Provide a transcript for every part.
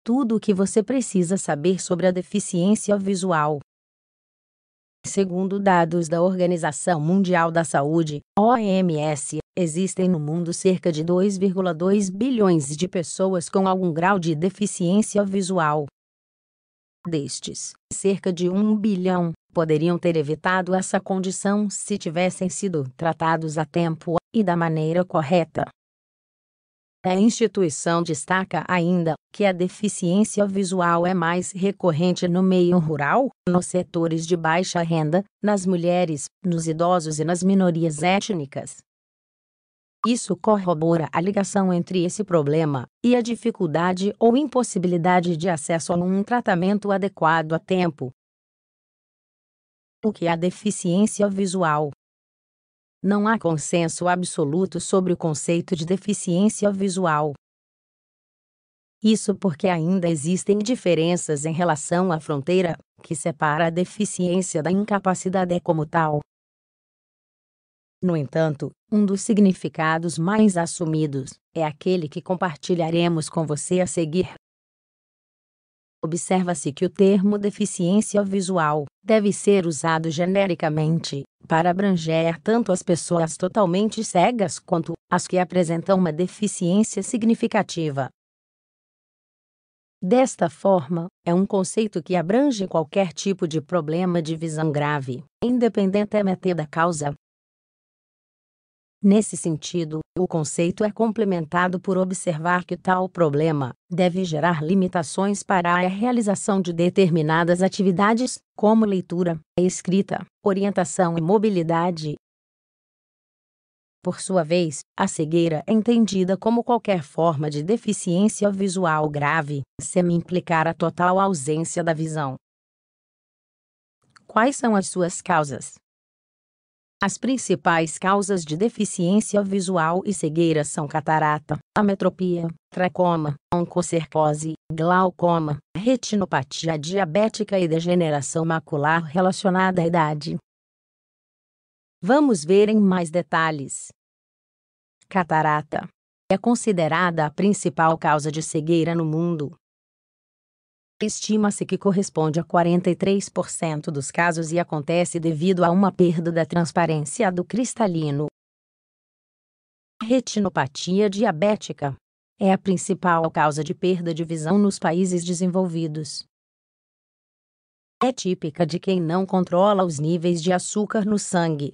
tudo o que você precisa saber sobre a deficiência visual. Segundo dados da Organização Mundial da Saúde, OMS, existem no mundo cerca de 2,2 bilhões de pessoas com algum grau de deficiência visual. Destes, cerca de 1 bilhão poderiam ter evitado essa condição se tivessem sido tratados a tempo e da maneira correta. A instituição destaca ainda que a deficiência visual é mais recorrente no meio rural, nos setores de baixa renda, nas mulheres, nos idosos e nas minorias étnicas. Isso corrobora a ligação entre esse problema e a dificuldade ou impossibilidade de acesso a um tratamento adequado a tempo. O que é a deficiência visual? Não há consenso absoluto sobre o conceito de deficiência visual. Isso porque ainda existem diferenças em relação à fronteira que separa a deficiência da incapacidade como tal. No entanto, um dos significados mais assumidos é aquele que compartilharemos com você a seguir. Observa-se que o termo deficiência visual deve ser usado genericamente para abranger tanto as pessoas totalmente cegas quanto as que apresentam uma deficiência significativa. Desta forma, é um conceito que abrange qualquer tipo de problema de visão grave, independentemente da causa. Nesse sentido, o conceito é complementado por observar que tal problema deve gerar limitações para a realização de determinadas atividades, como leitura, escrita, orientação e mobilidade. Por sua vez, a cegueira é entendida como qualquer forma de deficiência visual grave, sem implicar a total ausência da visão. Quais são as suas causas? As principais causas de deficiência visual e cegueira são catarata, ametropia, tracoma, oncocercose, glaucoma, retinopatia diabética e degeneração macular relacionada à idade. Vamos ver em mais detalhes. Catarata é considerada a principal causa de cegueira no mundo. Estima-se que corresponde a 43% dos casos e acontece devido a uma perda da transparência do cristalino. Retinopatia diabética é a principal causa de perda de visão nos países desenvolvidos. É típica de quem não controla os níveis de açúcar no sangue.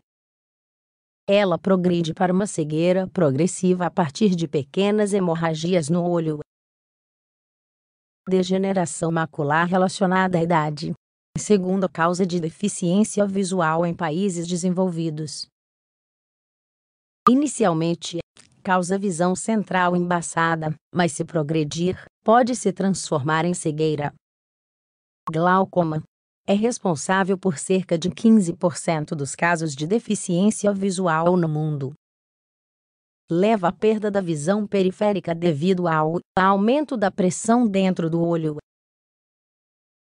Ela progride para uma cegueira progressiva a partir de pequenas hemorragias no olho. Degeneração macular relacionada à idade. Segunda causa de deficiência visual em países desenvolvidos. Inicialmente, causa visão central embaçada, mas se progredir, pode se transformar em cegueira. Glaucoma é responsável por cerca de 15% dos casos de deficiência visual no mundo. Leva à perda da visão periférica devido ao aumento da pressão dentro do olho.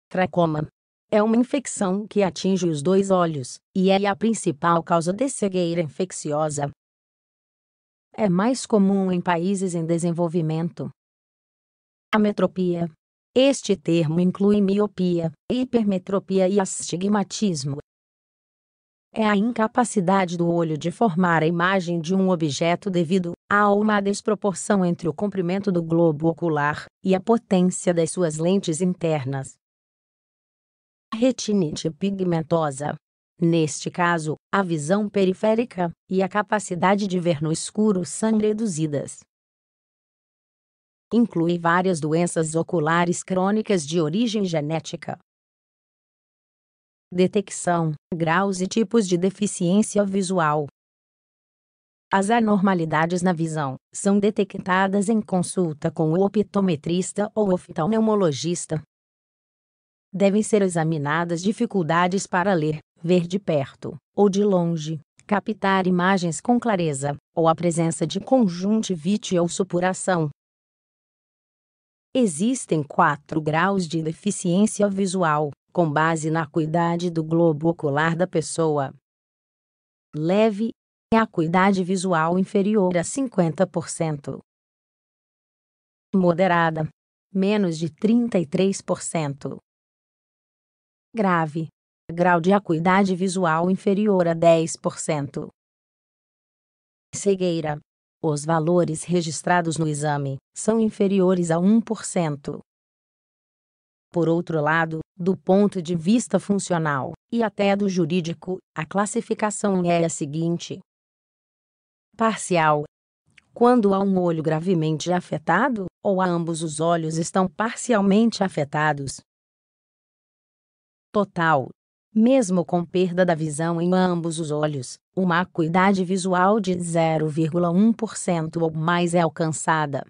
Tracoma é uma infecção que atinge os dois olhos, e é a principal causa de cegueira infecciosa. É mais comum em países em desenvolvimento. Ametropia. Este termo inclui miopia, hipermetropia e astigmatismo. É a incapacidade do olho de formar a imagem de um objeto devido a uma desproporção entre o comprimento do globo ocular e a potência das suas lentes internas. Retinite pigmentosa. Neste caso, a visão periférica e a capacidade de ver no escuro são reduzidas. Inclui várias doenças oculares crônicas de origem genética. Detecção, graus e tipos de deficiência visual. As anormalidades na visão são detectadas em consulta com o optometrista ou oftalmologista. Devem ser examinadas dificuldades para ler, ver de perto ou de longe, captar imagens com clareza, ou a presença de conjuntivite ou supuração. Existem 4 graus de deficiência visual, com base na acuidade do globo ocular da pessoa. Leve é a acuidade visual inferior a 50%. Moderada menos de 33%. Grave. Grau de acuidade visual inferior a 10%. Cegueira. Os valores registrados no exame são inferiores a 1%. Por outro lado, do ponto de vista funcional, e até do jurídico, a classificação é a seguinte: parcial. Quando há um olho gravemente afetado, ou ambos os olhos estão parcialmente afetados. Total. Mesmo com perda da visão em ambos os olhos, uma acuidade visual de 0,1% ou mais é alcançada.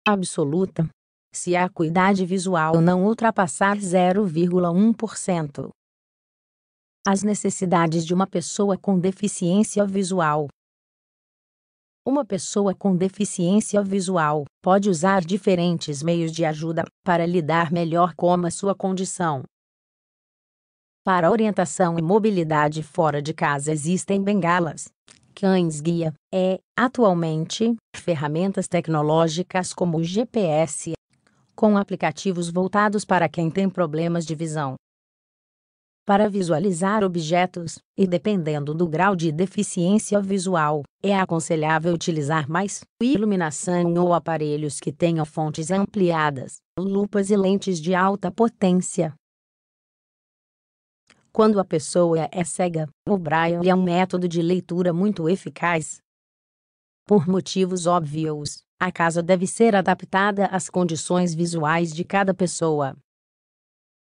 Absoluta. Se a acuidade visual não ultrapassar 0,1%. As necessidades de uma pessoa com deficiência visual. Uma pessoa com deficiência visual pode usar diferentes meios de ajuda para lidar melhor com a sua condição. Para orientação e mobilidade fora de casa existem bengalas, cães-guia, atualmente, ferramentas tecnológicas como o GPS, com aplicativos voltados para quem tem problemas de visão. Para visualizar objetos, e dependendo do grau de deficiência visual, é aconselhável utilizar mais iluminação ou aparelhos que tenham fontes ampliadas, lupas e lentes de alta potência. Quando a pessoa é cega, o braille é um método de leitura muito eficaz. Por motivos óbvios, a casa deve ser adaptada às condições visuais de cada pessoa.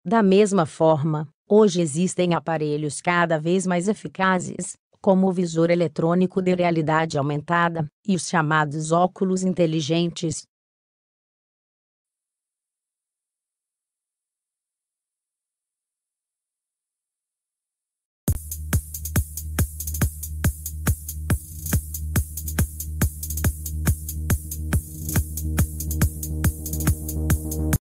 Da mesma forma, hoje existem aparelhos cada vez mais eficazes, como o visor eletrônico de realidade aumentada e os chamados óculos inteligentes,